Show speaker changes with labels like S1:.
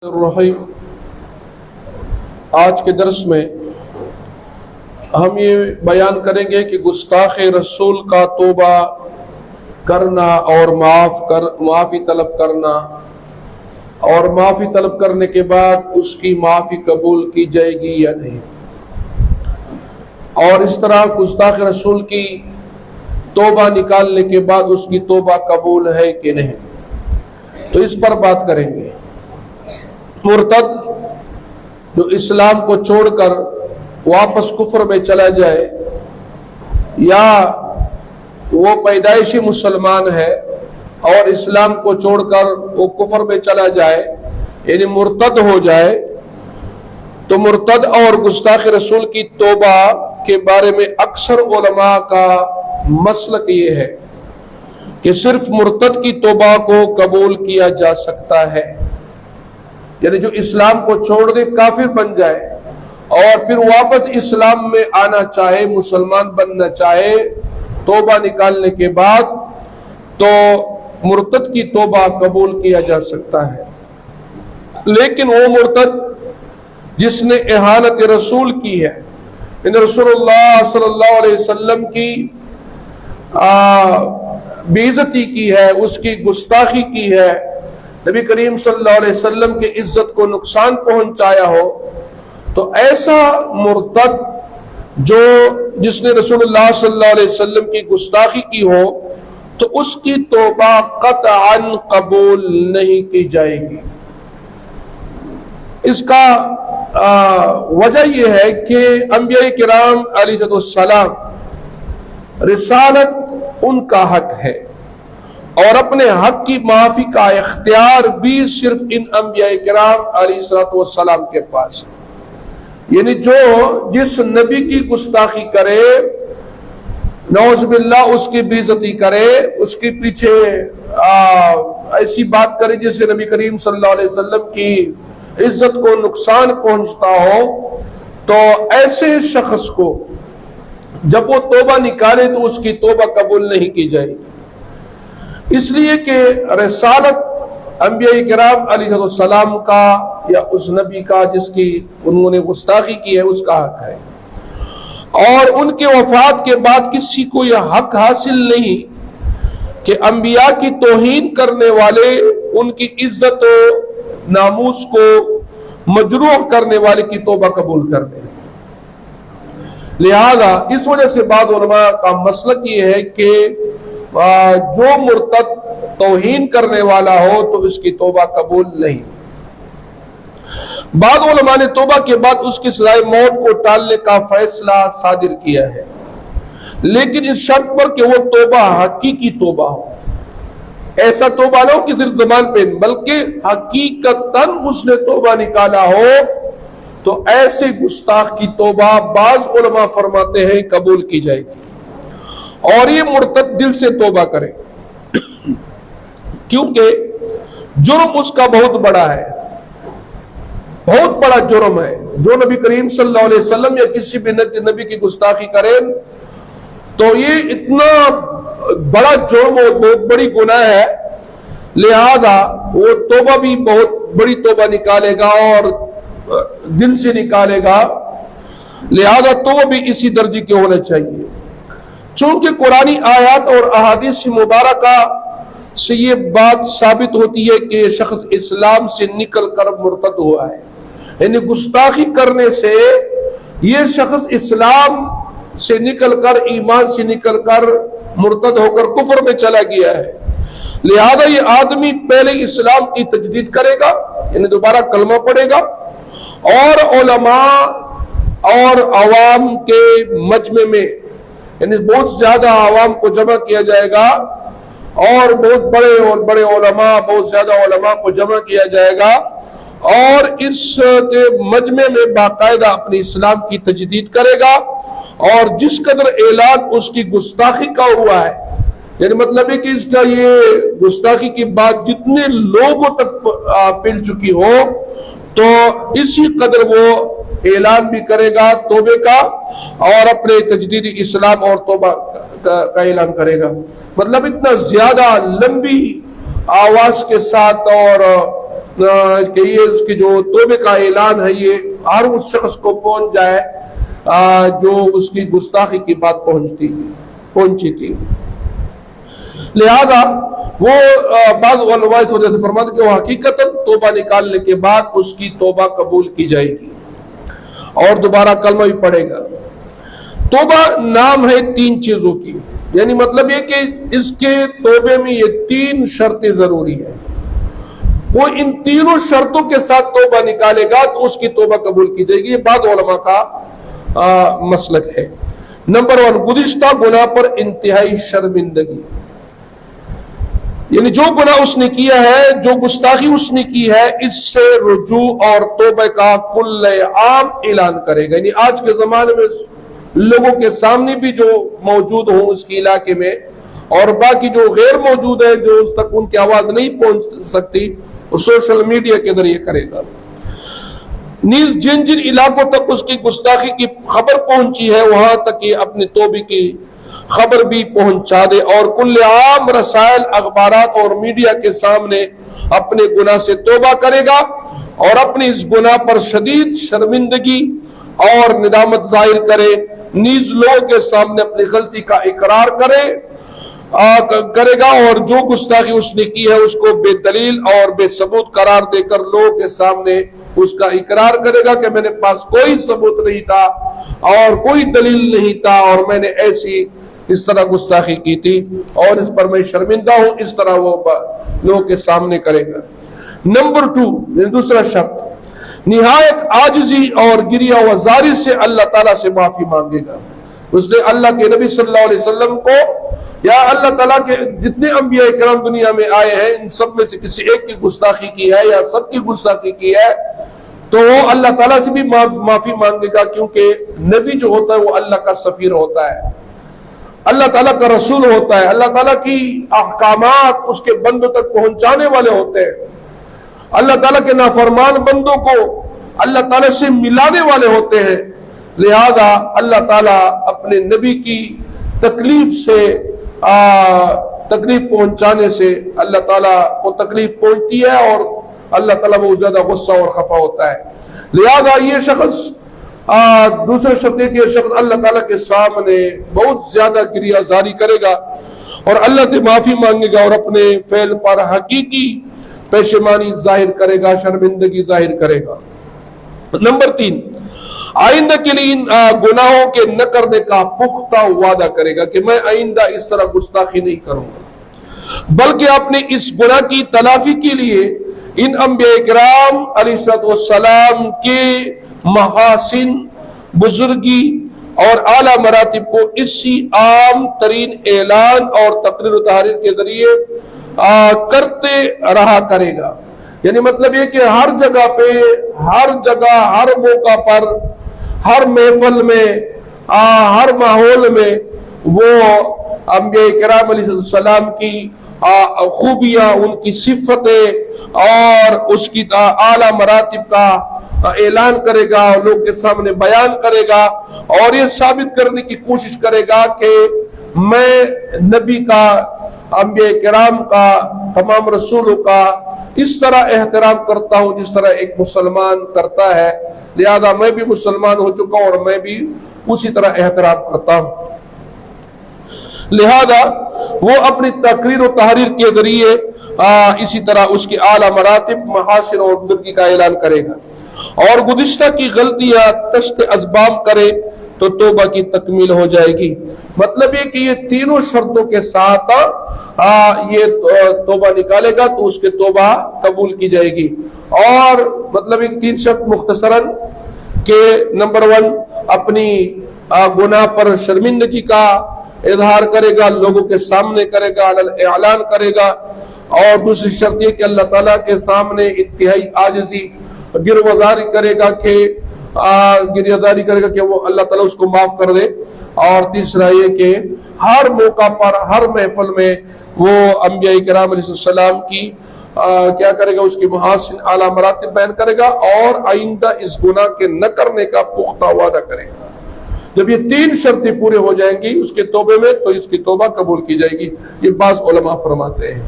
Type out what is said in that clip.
S1: الرحیم آج کے درس میں ہم یہ بیان کریں گے کہ گستاخ رسول کا توبہ کرنا اور معافی طلب کرنا اور معافی طلب کرنے کے بعد اس کی معافی قبول کی جائے گی یا نہیں، اور اس طرح گستاخ رسول کی توبہ نکالنے کے بعد اس کی توبہ قبول ہے کہ نہیں، تو اس پر بات کریں گے۔ مرتد جو اسلام کو چھوڑ کر واپس کفر میں چلا جائے، یا وہ پیدائشی مسلمان ہے اور اسلام کو چھوڑ کر وہ کفر میں چلا جائے، یعنی مرتد ہو جائے، تو مرتد اور گستاخ رسول کی توبہ کے بارے میں اکثر علماء کا مسلک یہ ہے کہ صرف مرتد کی توبہ کو قبول کیا جا سکتا ہے، یعنی جو اسلام کو چھوڑ دے، کافر بن جائے اور پھر واپس اسلام میں آنا چاہے، مسلمان بننا چاہے توبہ نکالنے کے بعد، تو مرتد کی توبہ قبول کیا جا سکتا ہے۔ لیکن وہ مرتد جس نے اہانت رسول کی ہے، ان رسول اللہ صلی اللہ علیہ وسلم کی بے عزتی کی ہے، اس کی گستاخی کی ہے، نبی کریم صلی اللہ علیہ وسلم کی عزت کو نقصان پہنچایا ہو، تو ایسا مرتد جس نے رسول اللہ صلی اللہ علیہ وسلم کی گستاخی کی ہو، تو اس کی توبہ قطعاً قبول نہیں کی جائے گی۔ اس کا وجہ یہ ہے کہ انبیاء کرام علیہ السلام، رسالت ان کا حق ہے، اور اپنے حق کی معافی کا اختیار بھی صرف ان انبیاء کرام علیہ السلام کے پاس ہے۔ یعنی جس نبی کی گستاخی کرے، نعوذ باللہ اس کی بے عزتی کرے، اس کے پیچھے ایسی بات کرے جس سے نبی کریم صلی اللہ علیہ وسلم کی عزت کو نقصان پہنچتا ہو، تو ایسے شخص کو جب وہ توبہ نکالے تو اس کی توبہ قبول نہیں کی جائے گی، اس لیے کہ رسالت انبیاء کرام علیہ السلام کا یا اس نبی کا جس کی انہوں نے گستاخی کی ہے، اس کا حق ہے، اور ان کے وفات کے بعد کسی کو یہ حق حاصل نہیں کہ انبیاء کی توہین کرنے والے، ان کی عزت و ناموس کو مجروح کرنے والے کی توبہ قبول کر دیں۔ لہذا اس وجہ سے بعض علماء کا مسلک یہ ہے کہ جو مرتد توہین کرنے والا ہو تو اس کی توبہ قبول نہیں۔ بعض علماء نے توبہ کے بعد اس کی سزائے موت کو ٹالنے کا فیصلہ صادر کیا ہے، لیکن اس شرط پر کہ وہ توبہ حقیقی توبہ ہو، ایسا توبہ نہ ہو کہ صرف زبان پہ، بلکہ حقیقتاً اس نے توبہ نکالا ہو، تو ایسے گستاخ کی توبہ بعض علماء فرماتے ہیں قبول کی جائے گی، اور یہ مرتد دل سے توبہ کرے، کیونکہ جرم اس کا بہت بڑا ہے، بہت بڑا جرم ہے۔ جو نبی کریم صلی اللہ علیہ وسلم یا کسی بھی نبی کی گستاخی کرے تو یہ اتنا بڑا جرم اور بہت بڑی گناہ ہے، لہذا وہ توبہ بھی بہت بڑی توبہ نکالے گا اور دل سے نکالے گا، لہذا توبہ بھی اسی درجے کے ہونا چاہیے۔ چونکہ قرآنی آیات اور احادیث مبارکہ سے یہ بات ثابت ہوتی ہے کہ یہ شخص اسلام سے نکل کر مرتد ہوا ہے، یعنی گستاخی کرنے سے یہ شخص اسلام سے نکل کر، ایمان سے نکل کر، مرتد ہو کر کفر میں چلا گیا ہے، لہذا یہ آدمی پہلے اسلام کی تجدید کرے گا، یعنی دوبارہ کلمہ پڑھے گا، اور علماء اور عوام کے مجمع میں، یعنی بہت زیادہ عوام کو جمع کیا جائے گا، اور بہت بڑے علماء، بہت زیادہ علماء کو جمع کیا جائے گا، اور اس مجمع میں باقاعدہ اپنے اسلام کی تجدید کرے گا، اور جس قدر اعلان اس کی گستاخی کا ہوا ہے، یعنی مطلب ہے کہ اس کا یہ گستاخی کی بات جتنے لوگوں تک پھیل چکی ہو، تو اسی قدر وہ اعلان بھی کرے گا توبے کا، اور اپنے تجدید اسلام اور توبہ کا اعلان کرے گا۔ مطلب اتنا زیادہ لمبی آواز کے ساتھ اور کہ یہ اس کی جو توبے کا اعلان ہے یہ ہر اس شخص کو پہنچ جائے جو اس کی گستاخی کی بات پہنچی تھی. لہذا وہ بعض علماء فرماتے کہ وہ حقیقتاً توبہ نکالنے کے بعد اس کی توبہ قبول کی جائے گی اور دوبارہ کلمہ بھی پڑھے گا. توبہ نام ہے 3 چیزوں کی، یعنی مطلب یہ کہ اس کے توبے میں یہ 3 شرطیں ضروری ہیں. وہ ان تینوں شرطوں کے ساتھ توبہ نکالے گا تو اس کی توبہ قبول کی جائے گی. یہ بعض علماء کا مسلک ہے. نمبر 1، گزشتہ گناہ پر انتہائی شرمندگی، یعنی جو گناہ اس نے کیا ہے، جو گستاخی اس نے کی ہے، اس سے رجوع اور توبہ کا کل عام اعلان کرے گا. یعنی آج کے زمانے میں لوگوں کے سامنے بھی جو موجود ہوں اس کے علاقے میں، اور باقی جو غیر موجود ہیں جو اس تک ان کی آواز نہیں پہنچ سکتی، وہ سوشل میڈیا کے ذریعے کرے گا. نیز جن جن علاقوں تک اس کی گستاخی کی خبر پہنچی ہے وہاں تک یہ اپنی توبے کی خبر بھی پہنچا دے، اور کل عام رسائل، اخبارات اور میڈیا کے سامنے اپنے گناہ سے توبہ کرے گا اور اپنے اس گناہ پر شدید شرمندگی اور ندامت ظاہر کرے. نیز لوگوں کے سامنے اپنی غلطی کا اقرار کرے گا اور جو گستاخی اس نے کی ہے اس کو بے دلیل اور بے ثبوت قرار دے کر لوگوں کے سامنے اس کا اقرار کرے گا کہ میرے پاس کوئی ثبوت نہیں تھا اور کوئی دلیل نہیں تھا اور میں نے اس طرح گستاخی کی تھی اور اس پر میں شرمندہ ہوں. اس طرح وہ لوگوں کے سامنے کرے گا. نمبر 2، دوسرا شرط، نہایت عاجزی اور گریہ وزاری سے اللہ تعالیٰ سے معافی مانگے گا. اس نے اللہ کے نبی صلی اللہ علیہ وسلم کو، یا اللہ تعالیٰ کے جتنے انبیاء کرام دنیا میں آئے ہیں ان سب میں سے کسی ایک کی گستاخی کی ہے یا سب کی گستاخی کی ہے تو وہ اللہ تعالیٰ سے بھی معافی مانگے گا، کیونکہ نبی جو ہوتا ہے وہ اللہ کا سفیر ہوتا ہے، اللہ تعالیٰ کا رسول ہوتا ہے، اللہ تعالیٰ کی احکامات اس کے بندوں تک پہنچانے والے ہوتے ہیں، اللہ تعالیٰ کے نافرمان بندوں کو اللہ تعالیٰ سے ملانے والے ہوتے ہیں. لہذا اللہ تعالیٰ اپنے نبی کی تکلیف پہنچانے سے اللہ تعالیٰ کو تکلیف پہنچتی ہے اور اللہ تعالیٰ بہت زیادہ غصہ اور خفا ہوتا ہے. لہذا یہ شخص دوسرے شخص کے شخص اللہ تعالیٰ کے سامنے بہت زیادہ گریہ زاری کرے گا اور اللہ سے معافی مانگے گا اور اپنے فعل پر حقیقی پشیمانی ظاہر کرے گا، شرمندگی ظاہر کرے گا. نمبر 3، آئندہ کے لیے ان گناہوں کے نہ کرنے کا پختہ وعدہ کرے گا کہ میں آئندہ اس طرح گستاخی نہیں کروں گا، بلکہ اپنے اس گناہ کی تلافی کے لیے ان انبیاء کرام علیہ السلام کے محاسن، بزرگی اور اعلیٰ مراتب کو اسی عام ترین اعلان اور تقریر و تحریر کے ذریعے کرتے رہا کرے گا. یعنی مطلب یہ کہ ہر جگہ پہ، ہر جگہ، ہر موقع پر، ہر محفل میں، ہر ماحول میں وہ انبیاء کرام علیہ السلام کی خوبیاں، ان کی صفتیں اور اس کی اعلیٰ مراتب کا اعلان کرے گا، لوگ کے سامنے بیان کرے گا اور یہ ثابت کرنے کی کوشش کرے گا کہ میں نبی کا، انبیاء کرام کا، تمام رسولوں کا اس طرح احترام کرتا ہوں جس طرح ایک مسلمان کرتا ہے. لہذا میں بھی مسلمان ہو چکا ہوں اور میں بھی اسی طرح احترام کرتا ہوں. لہذا وہ اپنی تقریر و تحریر کے ذریعے اسی طرح اس کی اعلیٰ مراتب، محاسن اور بزرگی کا اعلان کرے گا اور گزشتہ کی غلطیاں تشت ازبام کرے تو توبہ کی تکمیل ہو جائے گی. مطلب یہ کہ یہ تینوں شرطوں کے ساتھ یہ توبہ نکالے گا تو اس کے توبہ قبول کی جائے گی. اور مطلب ایک 3 شرط مختصراً کہ نمبر 1 اپنی گناہ پر شرمندگی کا اظہار کرے گا، لوگوں کے سامنے کرے گا، اعلان کرے گا. اور دوسری شرط یہ کہ اللہ تعالیٰ کے سامنے انتہائی عاجزی، گریہزاری کرے گا کہ وہ اللہ تعالیٰ اس کو معاف کر دے. اور تیسرا یہ کہ ہر موقع پر، ہر محفل میں وہ انبیاء کرام علیہ السلام کی کیا کرے گا، اس کی محاسن، اعلیٰ مراتب بیان کرے گا اور آئندہ اس گناہ کے نہ کرنے کا پختہ وعدہ کرے گا. جب یہ 3 شرطیں پورے ہو جائیں گی اس کے توبے میں تو اس کی توبہ قبول کی جائے گی. یہ بعض علماء فرماتے ہیں.